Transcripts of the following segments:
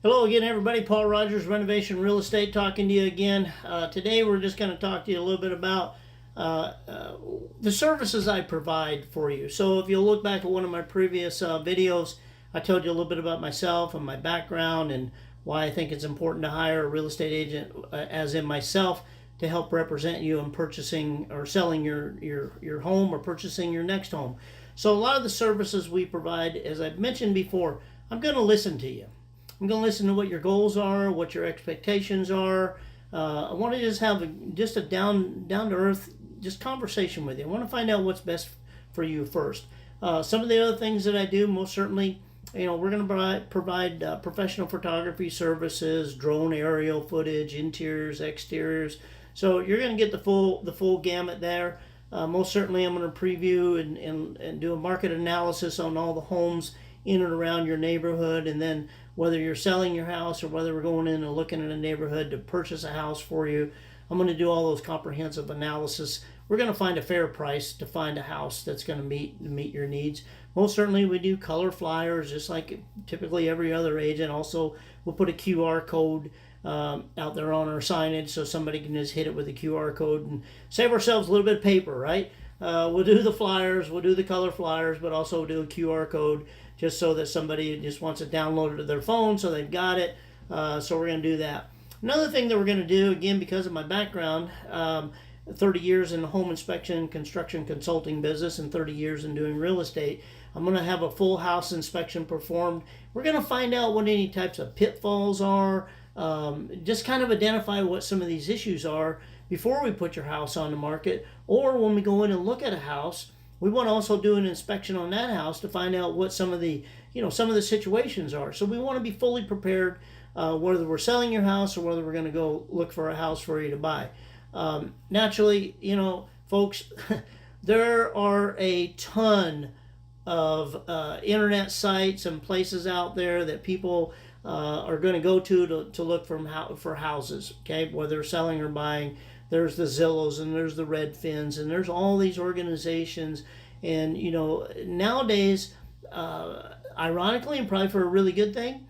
Hello again, everybody. Paul Rogers, Renovation Real Estate, talking to you again. Today, we're just going to talk to you a little bit about the services I provide for you. So, if you'll look back at one of my previous videos, I told you a little bit about myself and my background and why I think it's important to hire a real estate agent, as in myself, to help represent you in purchasing or selling your home or purchasing your next home. So, a lot of the services we provide, as I've mentioned before, I'm going to listen to you. I'm going to listen to what your goals are, what your expectations are. I want to just have a down to earth just conversation with you. I want to find out what's best for you first. Some of the other things that I do, most certainly, we're going to provide professional photography services, drone aerial footage, interiors, exteriors. So you're going to get the full gamut there. Most certainly, I'm going to preview and do a market analysis on all the homes in and around your neighborhood, and then whether you're selling your house or whether we're going in and looking at a neighborhood to purchase a house for you, I'm going to do all those comprehensive analysis. We're going to find a fair price to find a house that's going to meet your needs. Most certainly, we do color flyers, just like typically every other agent. Also, we'll put a QR code out there on our signage, so somebody can just hit it with a QR code and save ourselves a little bit of paper, right? We'll do the flyers, we'll do the color flyers, but also do a QR code just so that somebody just wants it downloaded to their phone so they've got it. So we're going to do that. Another thing that we're going to do, again, because of my background, 30 years in the home inspection, construction consulting business, and 30 years in doing real estate, I'm going to have a full house inspection performed. We're going to find out what any types of pitfalls are, just kind of identify what some of these issues are before we put your house on the market, or when we go in and look at a house. We want to also do an inspection on that house to find out what some of the situations are. So we want to be fully prepared, whether we're selling your house or whether we're going to go look for a house for you to buy. Naturally, folks, there are a ton of internet sites and places out there that people are going to go to look for houses. Okay, whether they're selling or buying. There's the Zillows and there's the Redfins and there's all these organizations. And, nowadays, ironically, and probably for a really good thing,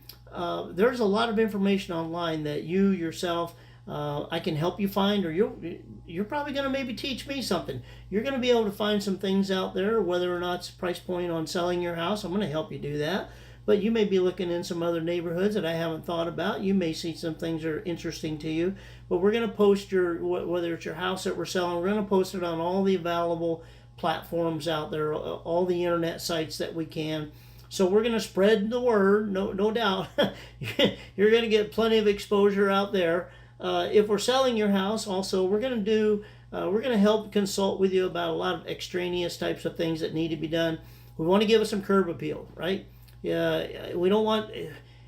there's a lot of information online that you yourself, I can help you find, or you're probably going to maybe teach me something. You're going to be able to find some things out there, whether or not it's a price point on selling your house. I'm going to help you do that. But you may be looking in some other neighborhoods that I haven't thought about. You may see some things that are interesting to you. But we're going to post whether it's your house that we're selling, we're going to post it on all the available platforms out there, all the internet sites that we can. So we're going to spread the word, no doubt. You're going to get plenty of exposure out there. If we're selling your house, also, we're going to help consult with you about a lot of extraneous types of things that need to be done. We want to give it some curb appeal, right? Yeah, we don't want,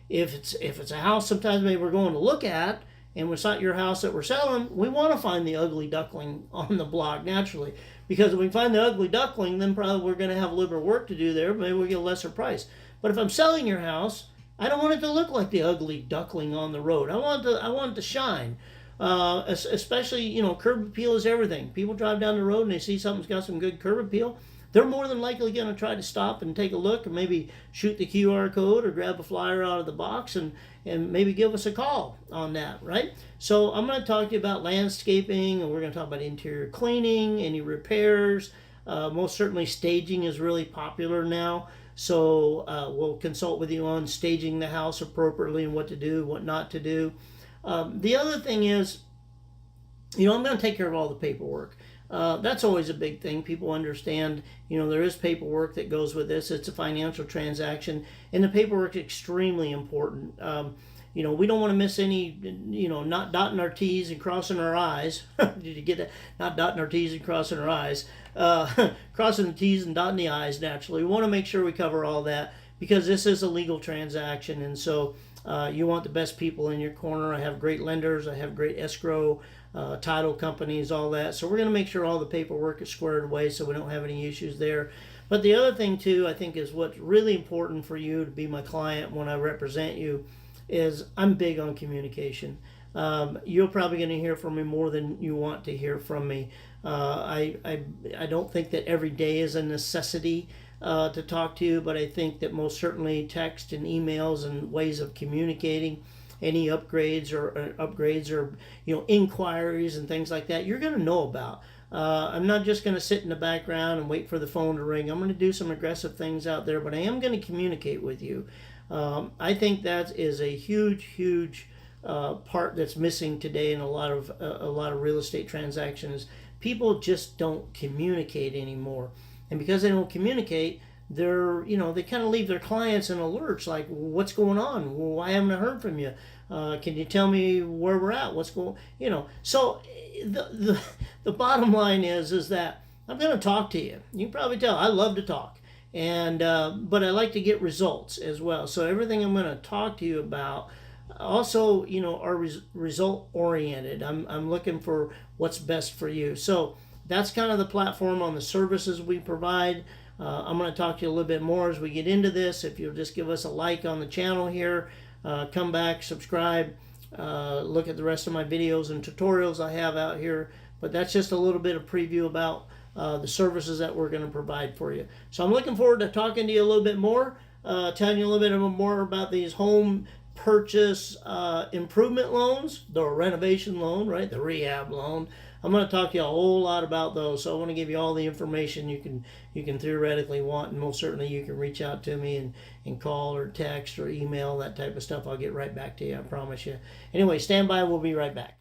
if it's a house sometimes maybe we're going to look at and it's not your house that we're selling, we want to find the ugly duckling on the block naturally, because if we find the ugly duckling, then probably we're going to have a little bit of work to do there, but maybe we'll get a lesser price. But if I'm selling your house, I don't want it to look like the ugly duckling on the road. I want it to shine. Especially, curb appeal is everything. People drive down the road and they see something's got some good curb appeal. They're more than likely going to try to stop and take a look and maybe shoot the QR code or grab a flyer out of the box and maybe give us a call on that, right? So I'm going to talk to you about landscaping, and we're going to talk about interior cleaning, any repairs. Most certainly staging is really popular now. So we'll consult with you on staging the house appropriately and what to do, what not to do. The other thing is, I'm going to take care of all the paperwork. That's always a big thing. People understand, there is paperwork that goes with this. It's a financial transaction, and the paperwork is extremely important. We don't want to miss any, not dotting our T's and crossing our I's. Did you get that? Not dotting our T's and crossing our I's. Crossing the T's and dotting the I's naturally. We want to make sure we cover all that because this is a legal transaction, and so you want the best people in your corner. I have great lenders. I have great escrow title companies, all that. So we're going to make sure all the paperwork is squared away so we don't have any issues there. But the other thing, too, I think is what's really important for you to be my client when I represent you is I'm big on communication. You're probably going to hear from me more than you want to hear from me. I don't think that every day is a necessity to talk to you, but I think that most certainly text and emails and ways of communicating any upgrades or inquiries and things like that, you're going to know about. I'm not just going to sit in the background and wait for the phone to ring. I'm going to do some aggressive things out there, but I am going to communicate with you. I think that is a huge part that's missing today in a lot of real estate transactions. People just don't communicate anymore, and because they don't communicate, they kind of leave their clients in a lurch. Like, what's going on? Well, why haven't I heard from you? Can you tell me where we're at? What's going? So the bottom line is that I'm going to talk to you. You can probably tell I love to talk, and but I like to get results as well. So everything I'm going to talk to you about also are result oriented. I'm looking for what's best for you. So that's kind of the platform on the services we provide. I'm going to talk to you a little bit more as we get into this. If you'll just give us a like on the channel here, come back, subscribe, look at the rest of my videos and tutorials I have out here. But that's just a little bit of preview about the services that we're going to provide for you. So I'm looking forward to talking to you a little bit more, telling you a little bit more about these home purchase improvement loans, the renovation loan, right, the rehab loan. I'm going to talk to you a whole lot about those. So I want to give you all the information you can theoretically want, and most certainly you can reach out to me and call or text or email, that type of stuff. I'll get right back to you, I promise you. Anyway, stand by. We'll be right back.